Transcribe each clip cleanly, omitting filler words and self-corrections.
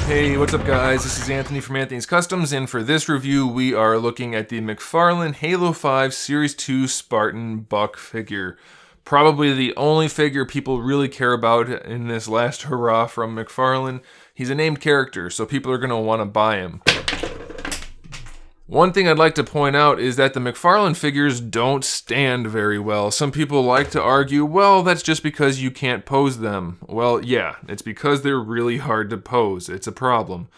Hey, what's up guys? This is Anthony from Anthony's Customs, and for this review we are looking at the McFarlane Halo 5 Series 2 Spartan Buck figure. Probably the only figure people really care about in this last hurrah from McFarlane. He's a named character, so people are going to want to buy him. One thing I'd like to point out is that the McFarlane figures don't stand very well. Some people like to argue, well, that's just because you can't pose them. Well, yeah, it's because they're really hard to pose. It's a problem.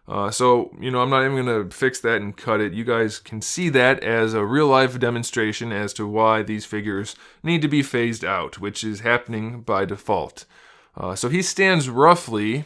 So, I'm not even going to fix that and cut it. You guys can see that as a real-life demonstration as to why these figures need to be phased out, which is happening by default. So he stands roughly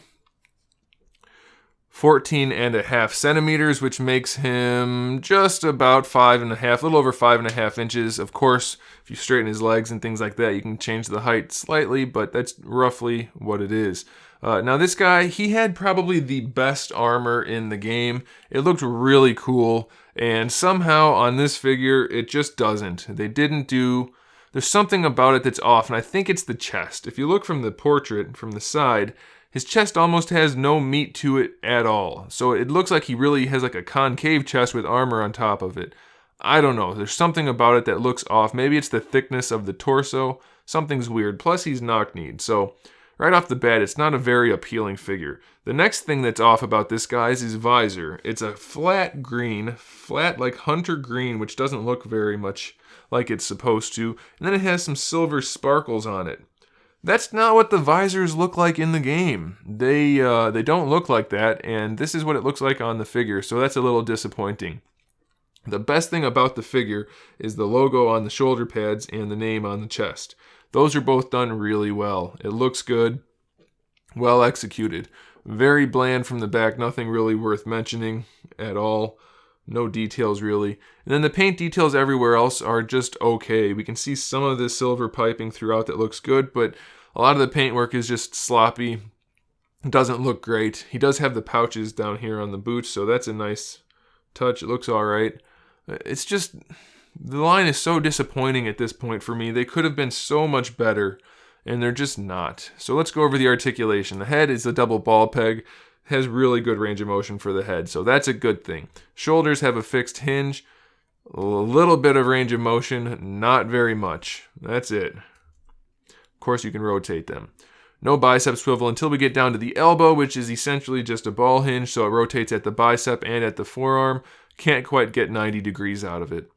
14.5 centimeters, which makes him just about 5.5, a little over 5.5 inches. Of course, if you straighten his legs and things like that, you can change the height slightly, but that's roughly what it is. Now this guy, he had probably the best armor in the game. It looked really cool, and somehow on this figure, it just doesn't. There's something about it that's off, and I think it's the chest. If you look from the portrait, from the side, his chest almost has no meat to it at all. So it looks like he really has like a concave chest with armor on top of it. I don't know. There's something about it that looks off. Maybe it's the thickness of the torso. Something's weird. Plus he's knock-kneed. So right off the bat, it's not a very appealing figure. The next thing that's off about this guy is his visor. It's a flat green, flat like hunter green, which doesn't look very much like it's supposed to. And then it has some silver sparkles on it. That's not what the visors look like in the game. They don't look like that, and this is what it looks like on the figure, so that's a little disappointing. The best thing about the figure is the logo on the shoulder pads and the name on the chest. Those are both done really well. It looks good, well executed. Very bland from the back, nothing really worth mentioning at all. No details really. And then the paint details everywhere else are just okay. We can see some of the silver piping throughout that looks good, but a lot of the paintwork is just sloppy. It doesn't look great. He does have the pouches down here on the boots, so that's a nice touch. It looks alright. It's just, the line is so disappointing at this point for me. They could have been so much better, and they're just not. So let's go over the articulation. The head is a double ball peg. Has really good range of motion for the head, so that's a good thing. Shoulders have a fixed hinge, a little bit of range of motion, not very much. That's it. Of course, you can rotate them. No bicep swivel until we get down to the elbow, which is essentially just a ball hinge, so it rotates at the bicep and at the forearm. Can't quite get 90 degrees out of it.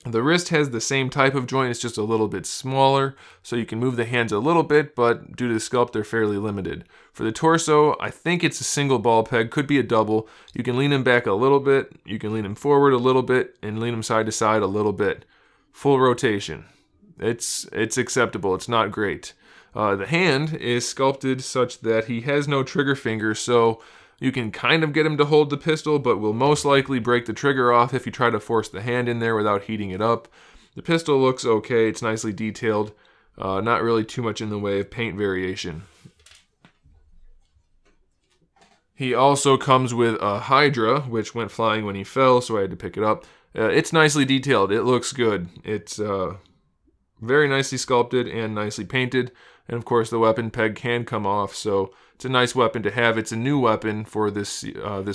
The wrist has the same type of joint, it's just a little bit smaller, so you can move the hands a little bit, but due to the sculpt, they're fairly limited. For the torso, I think it's a single ball peg, could be a double. You can lean him back a little bit, you can lean him forward a little bit, and lean him side to side a little bit. Full rotation. It's acceptable, it's not great. The hand is sculpted such that he has no trigger finger, so you can kind of get him to hold the pistol, but will most likely break the trigger off if you try to force the hand in there without heating it up. The pistol looks okay, it's nicely detailed, not really too much in the way of paint variation. He also comes with a Hydra, which went flying when he fell, so I had to pick it up. It's nicely detailed, it looks good. It's very nicely sculpted and nicely painted, and of course the weapon peg can come off, so it's a nice weapon to have. It's a new weapon for this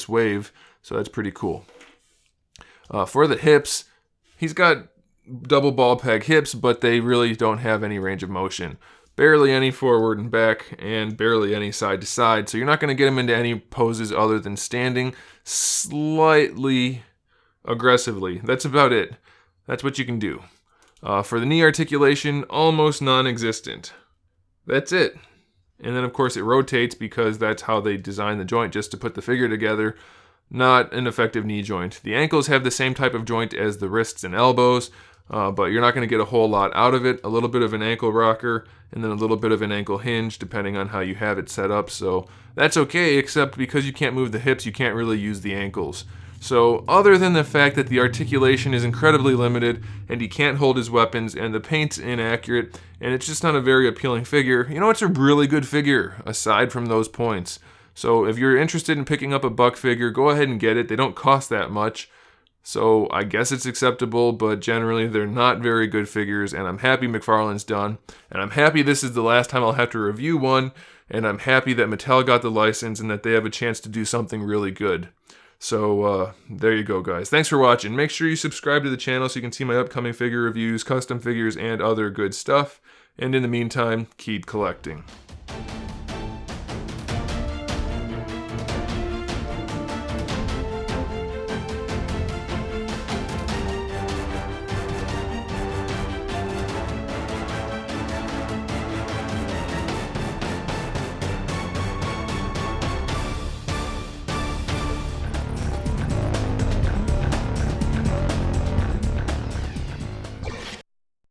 wave, so that's pretty cool. For the hips, he's got double ball peg hips, but they really don't have any range of motion. Barely any forward and back, and barely any side to side, so you're not going to get him into any poses other than standing slightly aggressively. That's about it. That's what you can do. For the knee articulation, almost non-existent. That's it. And then of course it rotates because that's how they designed the joint, just to put the figure together. Not an effective knee joint. The ankles have the same type of joint as the wrists and elbows, but you're not going to get a whole lot out of it. A little bit of an ankle rocker, and then a little bit of an ankle hinge, depending on how you have it set up. So that's okay, except because you can't move the hips, you can't really use the ankles. So other than the fact that the articulation is incredibly limited and he can't hold his weapons and the paint's inaccurate and it's just not a very appealing figure, it's a really good figure aside from those points. So if you're interested in picking up a Buck figure, go ahead and get it. They don't cost that much. So I guess it's acceptable, but generally they're not very good figures, and I'm happy McFarlane's done. And I'm happy this is the last time I'll have to review one, and I'm happy that Mattel got the license and that they have a chance to do something really good. So there you go, guys. Thanks for watching. Make sure you subscribe to the channel so you can see my upcoming figure reviews, custom figures, and other good stuff. And in the meantime, keep collecting.